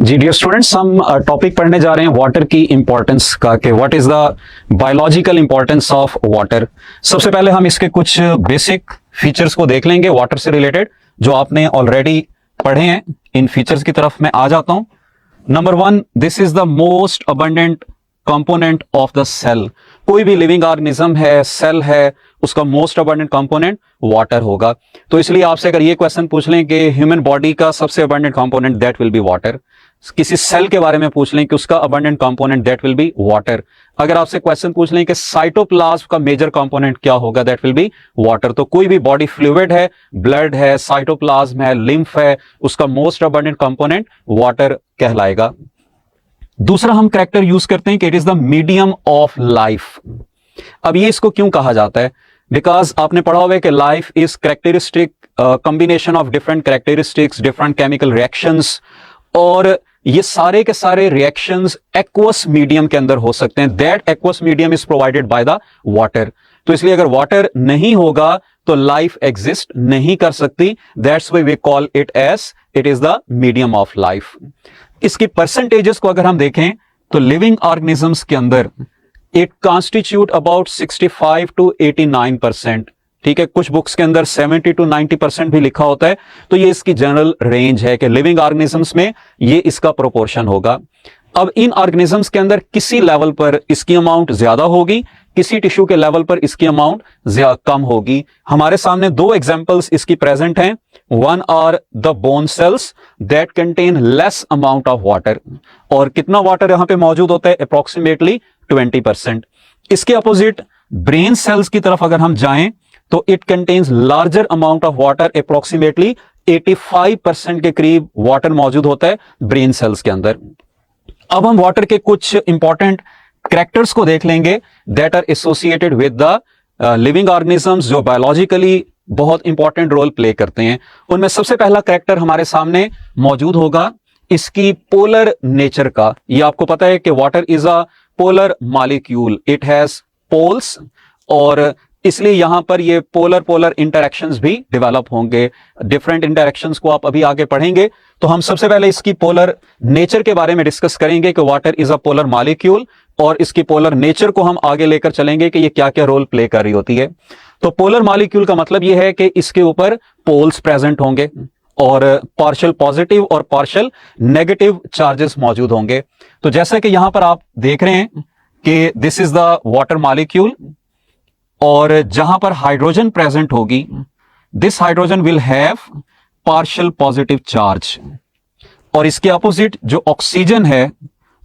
जी dear students, हम topic पढ़ने जा रहे हैं वाटर की इंपॉर्टेंस का कि what is the biological importance of water. सबसे पहले हम इसके कुछ बेसिक फीचर्स को देख लेंगे वाटर से रिलेटेड जो आपने ऑलरेडी पढ़े हैं। इन फीचर्स की तरफ मैं आ जाता हूं। Number 1, this is the most abundant component of the cell. कोई भी लिविंग ऑर्गेनिज्म है, सेल है, उसका मोस्ट अबंडेंट कंपोनेंट वाटर होगा। तो इसलिए आपसे अगर ये क्वेश्चन पूछ लें कि ह्यूमन बॉडी का सबसे abundant component that will B water, किसी सेल के बारे में पूछ लें कि उसका abundant component that will B water, अगर आपसे क्वेश्चन पूछ लें कि साइटोप्लाज्म का मेजर कंपोनेंट क्या होगा, दैट विल बी वाटर। तो कोई भी बॉडी फ्लूइड है, ब्लड है, साइटोप्लाज्म है, लिम्फ है, उसका मोस्ट अबंडेंट कंपोनेंट वाटर कहलाएगा। दूसरा हम कैरेक्टर यूज करते हैं कि it is the medium of life. अब ये इसको क्यों कहा जाता है? बिकॉज आपने पढ़ा हुआ है कि life is characteristic combination of different characteristics, different chemical reactions, और ये सारे के सारे रिएक्शंस एक्वस मीडियम के अंदर हो सकते हैं। That aqueous medium is provided by the water. तो इसलिए अगर वाटर नहीं होगा तो लाइफ एग्जिस्ट नहीं कर सकती। That's why we call it as it is the medium of life. इसकी परसेंटेजेस को अगर हम देखें तो लिविंग ऑर्गेनिजम्स के अंदर इट कॉन्स्टिट्यूट अबाउट 65 to 89%। ठीक है, कुछ बुक्स के अंदर 70 to 90% भी लिखा होता है। तो ये इसकी जनरल रेंज है कि लिविंग ऑर्गेनिजम्स में ये इसका प्रोपोर्शन होगा। अब इन ऑर्गेनिजम्स के अंदर किसी लेवल पर इसकी अमाउंट ज्यादा होगी, किसी टिश्यू के लेवल पर इसकी अमाउंट कम होगी। हमारे सामने दो एग्जांपल्स इसकी प्रेजेंट हैं। One are the bone cells that contain less amount of water, और कितना वाटर यहां पे मौजूद होता है? अप्रोक्सीमेटली 20%। इसके अपोजिट ब्रेन सेल्स की तरफ अगर हम जाएं तो it contains larger amount of water, approximately 85% के करीब वाटर मौजूद होता है ब्रेन सेल्स के अंदर। अब हम वाटर के कुछ इंपॉर्टेंट कैरेक्टर्स को देख लेंगे that are associated with the living organisms, जो बायोलॉजिकली बहुत इंपॉर्टेंट रोल प्ले करते हैं। उनमें सबसे पहला कैरेक्टर हमारे सामने मौजूद होगा इसकी पोलर नेचर का। ये आपको पता है कि water is a polar molecule, it has poles, और इसलिए यहां पर ये पोलर इंटरैक्शंस भी डेवलप होंगे। डिफरेंट इंटरैक्शंस को आप अभी आगे पढ़ेंगे। तो हम सबसे पहले इसकी पोलर नेचर के बारे में डिस्कस करेंगे कि water is a polar molecule, और इसकी पोलर नेचर को हम आगे लेकर चलेंगे कि ये क्या क्या रोल प्ले कर रही होती है। तो पोलर मॉलिक्यूल का मतलब ये है कि इसके ऊपर पोल्स प्रेजेंट होंगे और पार्शियल पॉजिटिव और पार्शियल नेगेटिव चार्जेस मौजूद होंगे। तो जैसा कि यहां पर आप देख रहे हैं कि this is the water molecule, और जहां पर हाइड्रोजन प्रेजेंट होगी, this hydrogen will have partial positive charge, और इसके अपोजिट जो ऑक्सीजन है,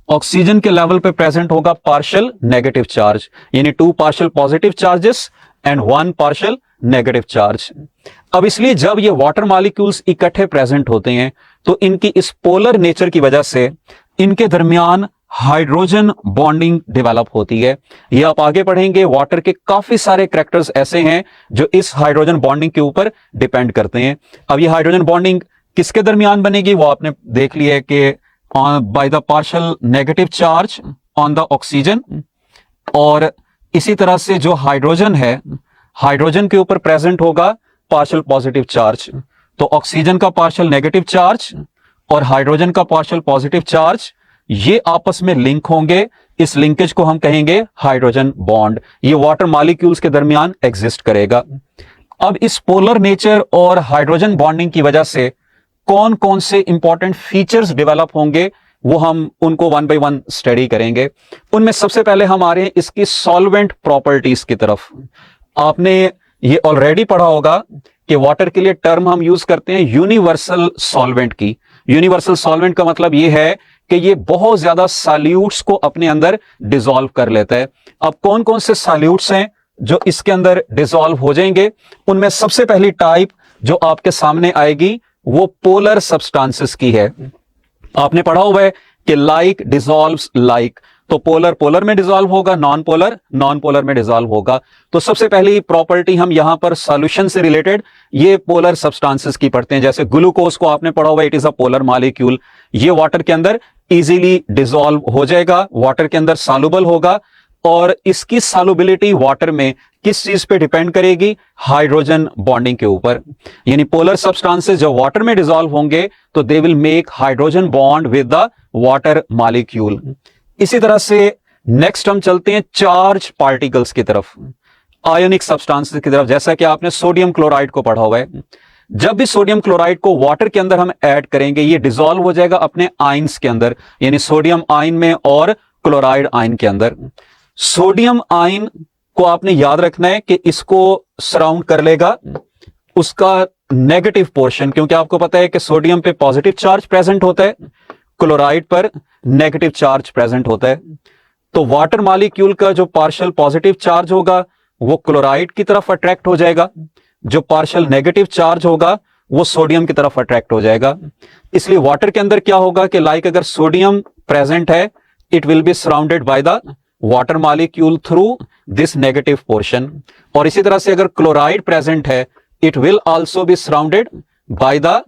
ऑक्सीजन के लेवल पे प्रेजेंट होगा पार्शियल नेगेटिव चार्ज, यानी 2 partial positive charges and 1 partial negative charge. अब इसलिए जब ये वाटर मॉलिक्यूल्स इकट्ठे प्रेजेंट होते हैं तो इनकी इस पोलर नेचर की वजह से इनके दरमियान हाइड्रोजन बॉन्डिंग डेवलप होती है। ये आप आगे पढ़ेंगे, वाटर के काफी सारे कैरेक्टर्स ऐसे हैं जो इस हाइड्रोजन बॉन्डिंग के ऊपर डिपेंड करते हैं। अब ये हाइड्रोजन बॉन्डिंग किसके दरमियान बनेगी वो आपने देख लिया है कि by the partial negative charge on the oxygen, और इसी तरह से जो हाइड्रोजन है, हाइड्रोजन के ऊपर प्रेजेंट होगा पार्शियल पॉजिटिव चार्ज। तो ऑक्सीजन का पार्शियल नेगेटिव चार्ज और हाइड्रोजन का पार्शियल पॉजिटिव चार्ज ये आपस में लिंक होंगे। इस लिंकेज को हम कहेंगे हाइड्रोजन बॉन्ड। ये वाटर मॉलिक्यूल्स के दरमियान एग्जिस्ट करेगा। अब इस पोलर नेचर और हाइड्रोजन बॉन्डिंग की वजह से कौन कौन से इंपॉर्टेंट फीचर्स डेवलप होंगे वो हम उनको 1 by 1 स्टडी करेंगे। उनमें सबसे पहले हम आ रहे हैं इसकी सॉल्वेंट प्रॉपर्टीज की तरफ। आपने ये ऑलरेडी पढ़ा होगा कि वाटर के लिए टर्म हम यूज करते हैं यूनिवर्सल सॉल्वेंट की। यूनिवर्सल सॉल्वेंट का मतलब ये है कि ये बहुत ज्यादा सॉल्यूट्स को अपने अंदर डिसॉल्व कर लेता है। अब कौन कौन से सॉल्यूट्स हैं जो इसके अंदर डिसॉल्व हो जाएंगे? उनमें सबसे पहली टाइप जो आपके सामने आएगी वो पोलर सब्सटेंसेस की है। आपने पढ़ा हुआ है कि लाइक डिसॉल्व्स लाइक, तो पोलर पोलर में डिसॉल्व होगा, नॉन पोलर नॉन पोलर में डिसॉल्व होगा। तो सबसे पहली प्रॉपर्टी हम यहां पर सॉल्यूशन से रिलेटेड ये पोलर सब्सटेंसेस की पढ़ते हैं। जैसे ग्लूकोज को आपने पढ़ा हुआ, it is a polar molecule, ये वाटर के अंदर इजीली डिसॉल्व हो जाएगा, वाटर के अंदर सॉल्युबल होगा। और इसकी सॉल्युबिलिटी वाटर में किस चीज पे डिपेंड करेगी? हाइड्रोजन बॉन्डिंग के ऊपर। यानी पोलर सब्सटेंसेस जो वाटर में डिसॉल्व होंगे तो they will make hydrogen bond with the water molecule. इसी तरह से नेक्स्ट हम चलते हैं चार्ज पार्टिकल्स की तरफ, आयोनिक सब्सटेंसेस की तरफ। जैसा कि आपने सोडियम क्लोराइड को पढ़ा हुआ है, जब भी सोडियम क्लोराइड को वाटर के अंदर हम ऐड करेंगे ये डिसॉल्व हो जाएगा अपने आयंस के अंदर, यानी सोडियम आयन में और क्लोराइड आयन के अंदर। सोडियम आयन को आपने याद रखना है कि इसको सराउंड कर लेगा उसका नेगेटिव पोर्शन, क्योंकि आपको पता है कि सोडियम पे पॉजिटिव चार्ज प्रेजेंट होता है, क्लोराइड पर नेगेटिव चार्ज प्रेजेंट होता है। तो वाटर मॉलिक्यूल का जो पार्शियल पॉजिटिव चार्ज होगा वो क्लोराइड की तरफ अट्रैक्ट हो जाएगा, जो पार्शियल नेगेटिव चार्ज होगा वो सोडियम की तरफ अट्रैक्ट हो जाएगा। इसलिए वाटर के अंदर क्या होगा कि लाइक अगर सोडियम प्रेजेंट है it will be surrounded by the water molecule through this negative portion, और इसी तरह से अगर क्लोराइड प्रेजेंट है it will also be surrounded by the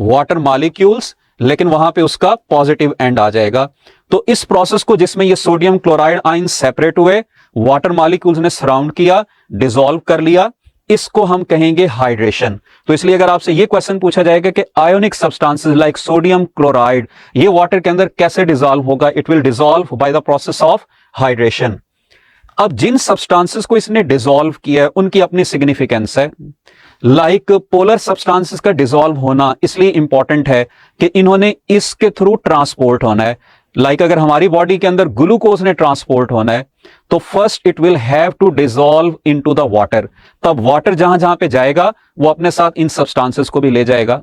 water molecules, लेकिन वहां पे उसका पॉजिटिव एंड आ जाएगा। तो इस प्रोसेस को जिसमें ये सोडियम क्लोराइड आयन सेपरेट हुए, वाटर मॉलिक्यूल्स ने सराउंड किया, डिसॉल्व कर लिया, इसको हम कहेंगे हाइड्रेशन। तो इसलिए अगर आपसे ये क्वेश्चन पूछा जाएगा कि ionic substances like sodium chloride ये वाटर के अंदर कैसे डिसॉल्व होगा, it will dissolve by the process of hydration. अब जिन सब्सटेंसेस को इसने डिसॉल्व किया है उनकी अपनी सिग्निफिकेंस है। लाइक पोलर सब्सटेंसेस का डिसॉल्व होना इसलिए इंपॉर्टेंट है कि इन्होंने इसके थ्रू ट्रांसपोर्ट होना है। लाइक अगर हमारी बॉडी के अंदर ग्लूकोज ने ट्रांसपोर्ट होना है तो first it will have to dissolve into the water, तब वाटर जहां जहां पे जाएगा वो अपने साथ इन सब्सटेंसेस को भी ले जाएगा।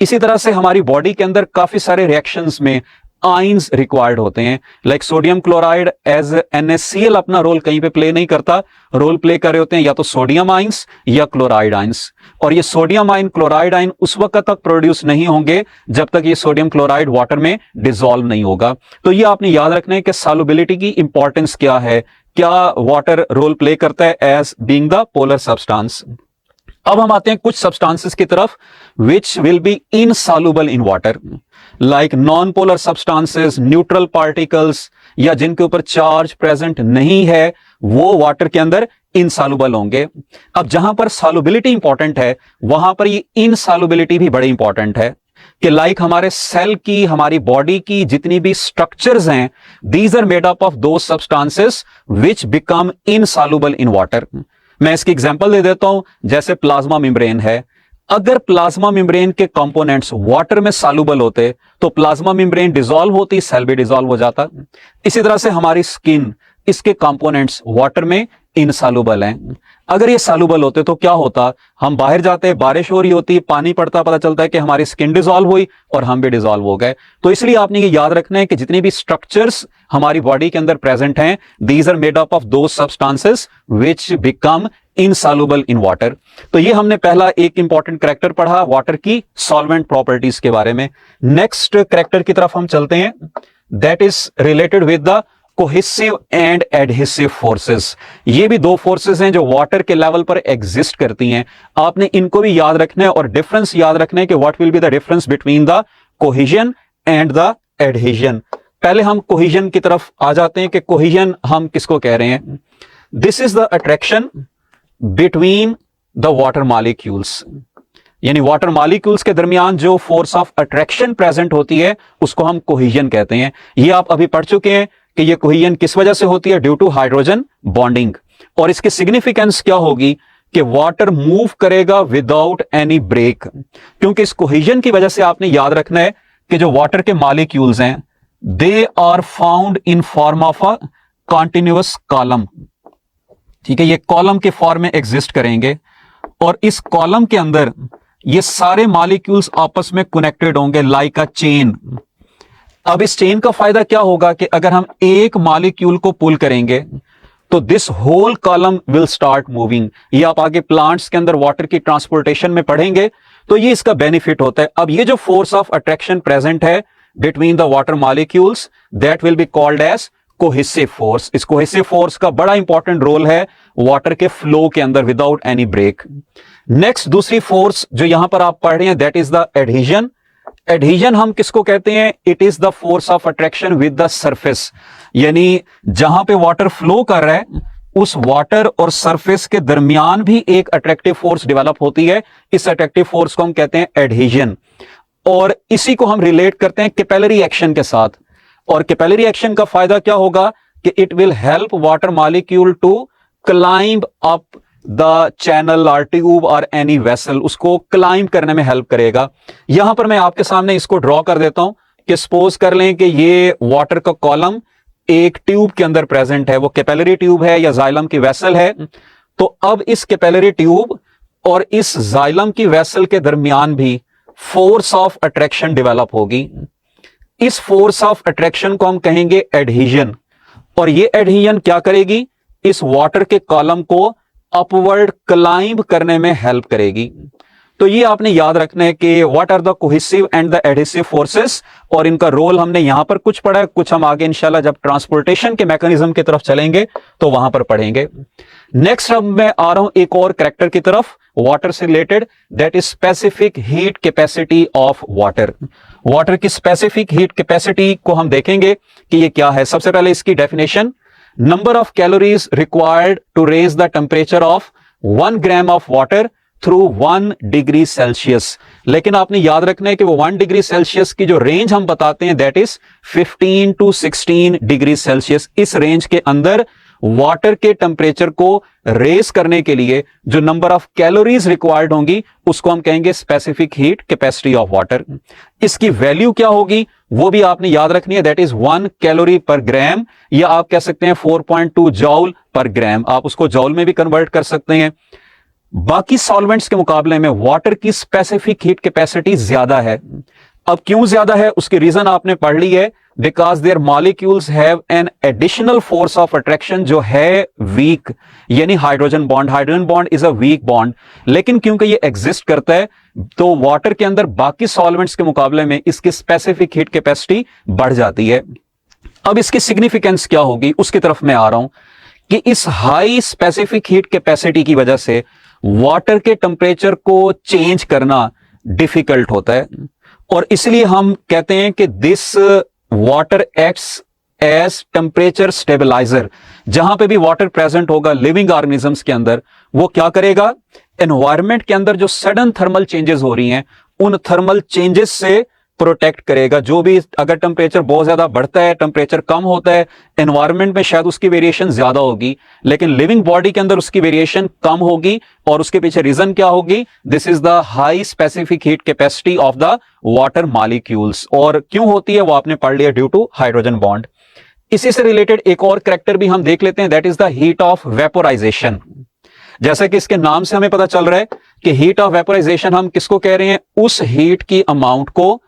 इसी तरह से हमारी बॉडी के अंदर काफी सारे रिएक्शंस में आयंस रिक्वायर्ड होते हैं। Like sodium chloride as NaCl अपना रोल कहीं पे प्ले नहीं करता, रोल प्ले कर रहे होते हैं या तो सोडियम आयंस या क्लोराइड आयंस, और ये सोडियम आयन क्लोराइड आयन उस वक्त तक प्रोड्यूस नहीं होंगे जब तक ये सोडियम क्लोराइड वाटर में डिसॉल्व नहीं होगा। तो ये आपने याद रखना है कि सॉल्युबिलिटी की इंपॉर्टेंस क्या है, क्या वाटर रोल प्ले करता है as being the polar substance. अब हम आते हैं कुछ सब्सटेंसेस की तरफ which will be insoluble in water, like non polar substances, neutral particles, या जिनके ऊपर चार्ज प्रेजेंट नहीं है वो वाटर के अंदर इनसॉल्युबल होंगे। अब जहां पर सॉल्युबिलिटी इंपॉर्टेंट है वहां पर ये इनसॉल्युबिलिटी भी बड़ी इंपॉर्टेंट है कि लाइक हमारे सेल की, हमारी बॉडी की जितनी भी स्ट्रक्चर्स हैं, these are made up of दो substances which become insoluble in water. मैं इसकी एग्जांपल दे देता हूं, जैसे प्लाज्मा मेम्ब्रेन है। अगर प्लाज्मा मेम्ब्रेन के कंपोनेंट्स वाटर में सॉल्युबल होते तो प्लाज्मा मेम्ब्रेन डिसॉल्व होती, सेल भी डिसॉल्व हो जाता। इसी तरह से हमारी स्किन, इसके कंपोनेंट्स वाटर में इनसॉल्युबल हैं। अगर ये सॉल्युबल होते तो क्या होता, हम बाहर जाते हैं, बारिश हो रही होती, पानी पड़ता, पता चलता है कि हमारी स्किन डिसॉल्व हुई और हम भी डिसॉल्व हो गए। तो इसलिए आपने ये याद रखना है कि जितनी भी स्ट्रक्चर्स हमारी बॉडी के अंदर प्रेजेंट हैं, these are made up of those substances which become insoluble in water. तो ये हमने पहला एक इंपॉर्टेंट कैरेक्टर पढ़ा वाटर की सॉल्वेंट प्रॉपर्टीज के बारे में। नेक्स्ट कैरेक्टर की तरफ हम चलते हैं, that is related with the cohesive and adhesive forces. ये भी दो फोर्सेस हैं जो वाटर के लेवल पर एग्जिस्ट करती हैं, आपने इनको भी याद रखना है और डिफरेंस याद रखना है कि what will be the difference between the cohesion and the adhesion. पहले हम कोहेजन की तरफ आ जाते हैं कि कोहेजन हम किसको कह रहे हैं। This is the attraction between the water molecules, यानी वाटर मॉलिक्यूल्स के दरमियान जो फोर्स ऑफ अट्रैक्शन प्रेजेंट होती है उसको हम कोहेजन कहते हैं। ये आप अभी पढ़ चुके हैं कि ये कोहेजन किस वजह से होती है, ड्यू टू हाइड्रोजन बॉन्डिंग। और इसकी सिग्निफिकेंस क्या होगी कि वाटर मूव करेगा विदाउट एनी ब्रेक, क्योंकि इस कोहेजन की वजह से आपने याद रखना है कि जो वाटर के मॉलिक्यूल्स हैं they are found in form of a continuous column. ठीक है, ये कॉलम के फॉर्म में एग्जिस्ट करेंगे और इस कॉलम के अंदर ये सारे मॉलिक्यूल्स आपस में कनेक्टेड होंगे लाइक अ चेन। अब इस चेन का फायदा क्या होगा कि अगर हम एक मॉलिक्यूल को पुल करेंगे तो this whole column will start moving. ये आप आगे प्लांट्स के अंदर वाटर की ट्रांसपोर्टेशन में पढ़ेंगे तो ये इसका बेनिफिट होता है। अब ये जो फोर्स ऑफ अट्रैक्शन प्रेजेंट है between the water molecules that will be called as cohesive force. इस कोहेसिव फोर्स का बड़ा इंपॉर्टेंट रोल है वाटर के फ्लो के अंदर विदाउट एनी ब्रेक। नेक्स्ट दूसरी फोर्स जो यहां पर आप पढ़ रहे हैं that is the adhesion. Adhesion हम किसको कहते हैं? It is the force of attraction with the surface, यानी जहां पे वाटर फ्लो कर रहा है उस वाटर और सरफेस के दरमियान भी एक अट्रैक्टिव फोर्स डेवलप होती है। इस अट्रैक्टिव फोर्स को हम कहते हैं एडहीजन, और इसी को हम रिलेट करते हैं कैपिलरी एक्शन के साथ। और कैपिलरी एक्शन का फायदा क्या होगा कि it will help water molecule to climb up the channel और ट्यूब और एनी वेसल, उसको क्लाइंब करने में हेल्प करेगा। यहां पर मैं आपके सामने इसको ड्रॉ कर देता हूं कि सपोज कर लें कि ये वाटर का कॉलम एक ट्यूब के अंदर प्रेजेंट है, वो कैपिलरी ट्यूब है या जाइलम की वेसल है। तो अब इस कैपिलरी ट्यूब और इस जाइलम की वेसल के दरमियान भी फोर्स ऑफ अट्रैक्शन डेवलप होगी। इस फोर्स ऑफ अट्रैक्शन को हम कहेंगे एडहीजन, और ये एडहीजन क्या करेगी? इस वाटर के कॉलम को अपवर्ड क्लाइंब करने में हेल्प करेगी। तो ये आपने याद रखना है कि what are the cohesive and the adhesive forces, और इनका रोल हमने यहां पर कुछ पढ़ा है, कुछ हम आगे इंशाल्लाह जब ट्रांसपोर्टेशन के मैकेनिज्म की तरफ चलेंगे तो वहां पर पढ़ेंगे। नेक्स्ट अब मैं आ रहा हूं एक और कैरेक्टर की तरफ वाटर से related, that is specific heat capacity of water. Water की स्पेसिफिक हीट कैपेसिटी को हम देखेंगे कि ये क्या है। सबसे पहले इसकी definition, number of calories required to raise the temperature of 1 gram of water through 1 degree Celsius. लेकिन आपने याद रखना है कि वो 1 डिग्री सेल्सियस की जो रेंज हम बताते हैं that is 15 to 16 degree Celsius. इस रेंज के अंदर वाटर के टेम्परेचर को रेज करने के लिए जो नंबर ऑफ कैलोरीज रिक्वायर्ड होंगी उसको हम कहेंगे specific heat capacity of water. इसकी वैल्यू क्या होगी वो भी आपने याद रखनी है, दैट इज 1 कैलोरी पर ग्राम, या आप कह सकते हैं 4.2 जॉल पर ग्राम। आप उसको जॉल में भी कन्वर्ट कर सकते हैं। बाकी सॉल्वेंट्स के मुकाबले में वाटर की स्पेसिफिक हीट कैपेसिटी ज्यादा है। अब क्यों ज्यादा है उसकी रीजन आपने पढ़ ली है, because their molecules have an additional force of attraction जो है वीक, यानी hydrogen bond. Hydrogen bond is a weak bond, लेकिन क्योंकि ये एग्जिस्ट करता है तो वाटर के अंदर बाकी सॉल्वेंट्स के मुकाबले में इसकी स्पेसिफिक हीट कैपेसिटी बढ़ जाती है। अब इसकी सिग्निफिकेंस क्या होगी उसकी तरफ मैं आ रहा हूं कि इस हाई स्पेसिफिक हीट कैपेसिटी की वजह से वाटर के टेम्परेचर को चेंज करना डिफिकल्ट होता है, और इसलिए हम कहते हैं कि this water acts as temperature stabiliser. जहां पे भी वाटर प्रेजेंट होगा लिविंग ऑर्गेनिजम्स के अंदर, वो क्या करेगा? एनवायरनमेंट के अंदर जो सडन थर्मल चेंजेस हो रही हैं उन थर्मल चेंजेस से प्रोटेक्ट करेगा। जो भी अगर टेम्परेचर बहुत ज्यादा बढ़ता है, टेम्परेचर कम होता है, एनवायरनमेंट में शायद उसकी वेरिएशन ज्यादा होगी, लेकिन लिविंग बॉडी के अंदर उसकी वेरिएशन कम होगी। और उसके पीछे रीजन क्या होगी? This is the high specific heat capacity of the water molecules. और क्यों होती है वो आपने पढ़ लिया, ड्यू टू हाइड्रोजन बॉन्ड। इसी से रिलेटेड एक और कैरेक्टर भी हम देख लेते हैं, that is the heat of vaporisation. जैसा कि इसके नाम से हमें पता चल रहा है कि हीट ऑफ वेपोराइजेशन हम किसको कह रहे हैं? उस हीट की अमाउंट को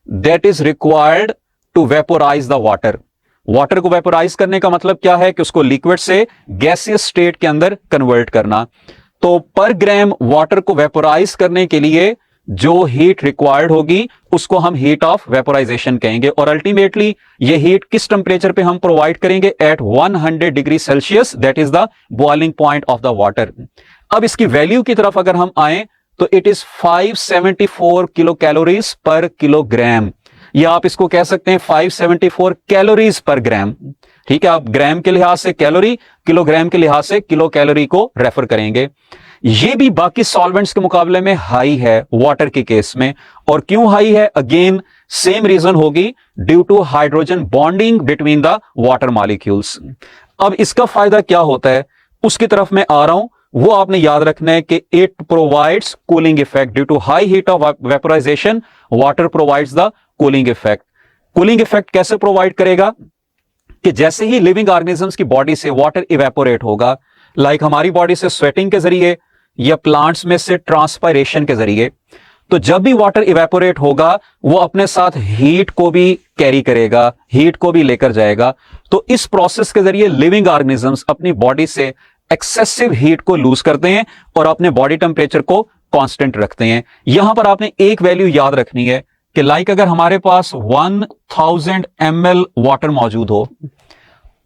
that is required to vaporise the water. Water को वेपोराइज करने का मतलब क्या है कि उसको लिक्विड से गैसियस स्टेट के अंदर कन्वर्ट करना। तो पर ग्राम वाटर को वेपोराइज करने के लिए जो हीट रिक्वायर्ड होगी उसको हम हीट ऑफ वेपोराइजेशन कहेंगे। और अल्टीमेटली ये हीट किस टेम्परेचर पे हम प्रोवाइड करेंगे? At 100 degree Celsius, that is the boiling point of the water. अब इसकी वैल्यू की तरफ अगर हम आए तो it is 574 kilo calories per kilogram, या आप इसको कह सकते हैं 574 कैलोरीज पर ग्राम। ठीक है, आप ग्राम के लिहाज से कैलोरी, किलोग्राम के लिहाज से किलो कैलोरी को रेफर करेंगे। ये भी बाकी सॉल्वेंट्स के मुकाबले में हाई है वाटर के केस में। और क्यों हाई है? अगेन सेम रीजन होगी, due to hydrogen bonding between the water molecules. अब इसका फायदा क्या होता है उसकी तरफ मैं आ रहा हूं, वो आपने याद रखना है कि it provides cooling effect. Due to high heat of vaporisation water provides the cooling effect. Cooling effect कैसे प्रोवाइड करेगा? कि जैसे ही लिविंग ऑर्गेनिजम्स की बॉडी से वाटर इवेपोरेट होगा, लाइक हमारी बॉडी से स्वेटिंग के जरिए या प्लांट्स में से ट्रांसपायरेशन के जरिए, तो जब भी वाटर इवेपोरेट होगा वो अपने साथ हीट को भी कैरी करेगा, हीट को भी लेकर जाएगा। तो इस प्रोसेस के जरिए लिविंग ऑर्गेनिजम्स अपनी बॉडी से एक्सेसिव हीट को लूज करते हैं और अपने बॉडी टेम्परेचर को कांस्टेंट रखते हैं। यहां पर आपने एक वैल्यू याद रखनी है कि लाइक अगर हमारे पास 1000 ml वाटर मौजूद हो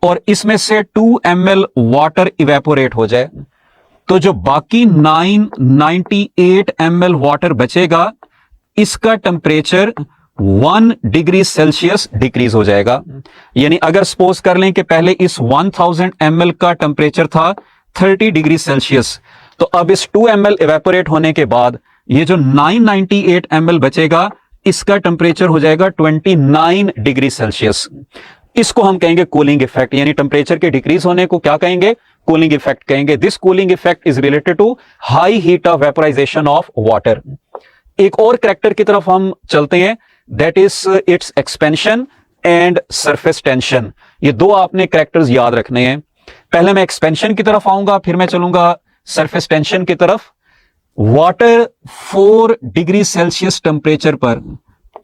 और इसमें से 2 ml वाटर इवेपोरेट हो जाए, तो जो बाकी 998 ml वाटर बचेगा इसका टेम्परेचर 1 डिग्री सेल्सियस डिक्रीज हो जाएगा। यानी अगर सपोज कर लें कि पहले इस 1000 ml का टेम्परेचर था 30 डिग्री सेल्सियस, तो अब इस 2 ml इवेपोरेट होने के बाद ये जो 998 ml बचेगा, इसका टेम्परेचर हो जाएगा 29 डिग्री सेल्सियस। इसको हम कहेंगे कूलिंग इफेक्ट, यानी टेम्परेचर के डिक्रीज होने को क्या कहेंगे? कूलिंग इफेक्ट कहेंगे। This cooling effect is related to high heat of vaporisation of water. एक और कैरेक्टर की तरफ हम चलते हैं, that is its expansion and surface tension. ये दो आपने कैरेक्टर्स याद रखने हैं। पहले मैं एक्सपेंशन की तरफ आऊंगा, फिर मैं चलूंगा सरफेस टेंशन की तरफ। वाटर 4 डिग्री सेल्सियस टेम्परेचर पर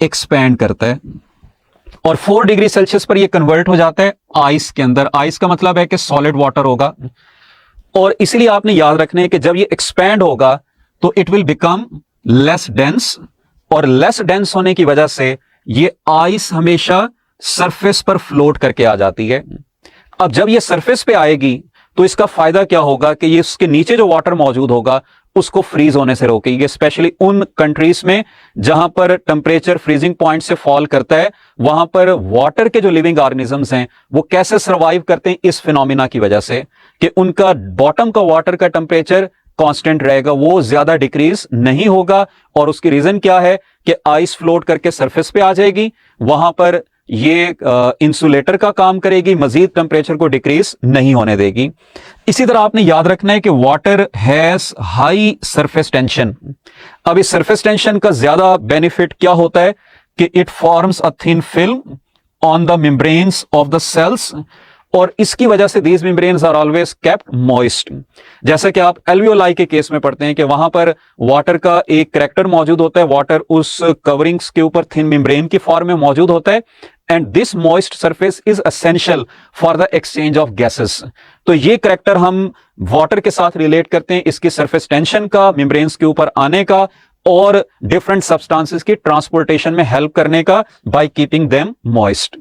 एक्सपैंड करता है और 4 डिग्री सेल्सियस पर यह कन्वर्ट हो जाता है आइस के अंदर। आइस का मतलब है कि सॉलिड वाटर होगा, और इसलिए आपने याद रखना है कि जब ये एक्सपैंड होगा तो it will become less dense, और लेस डेंस होने की वजह से ये आइस हमेशा सरफेस पर फ्लोट करके आ जाती है। अब जब ये सरफेस पे आएगी तो इसका फायदा क्या होगा कि ये इसके नीचे जो वाटर मौजूद होगा उसको फ्रीज होने से रोकेगी, स्पेशली उन कंट्रीज में जहां पर टेम्परेचर फ्रीजिंग पॉइंट से फॉल करता है। वहां पर वाटर के जो लिविंग ऑर्गेनिजम्स हैं वो कैसे सर्वाइव करते हैं? इस फिनोमिना की वजह से कि उनका बॉटम का वाटर का टेम्परेचर कांस्टेंट रहेगा, वो ज्यादा डिक्रीज नहीं होगा। और उसकी रीजन क्या है कि आइस फ्लोट करके सरफेस पे आ जाएगी, वहां पर ये इंसुलेटर का काम करेगी, मजीद टेम्परेचर को डिक्रीज नहीं होने देगी। इसी तरह आपने याद रखना है कि water has high surface tension. अब इस सरफेस टेंशन का ज्यादा बेनिफिट क्या होता है कि it forms a thin film on the membranes of the cells, और इसकी वजह से these membranes are always kept moist. जैसा कि आप एल्वियोलाई के केस में पढ़ते हैं कि वहां पर वाटर का एक करैक्टर मौजूद होता है, वाटर उस कवरिंग्स के ऊपर थिन मेम्ब्रेन की फॉर्म में मौजूद होता है, and this moist surface is essential for the exchange of gases. तो ये करैक्टर हम वाटर के साथ रिलेट करते हैं, इसकी सरफेस टेंशन का, मेम्ब्रेन्स के ऊपर आने का, और डिफरेंट सब्सटेंसेस की ट्रांसपोर्टेशन में हेल्प करने का, बाय कीपिंग देम मॉइस्ट।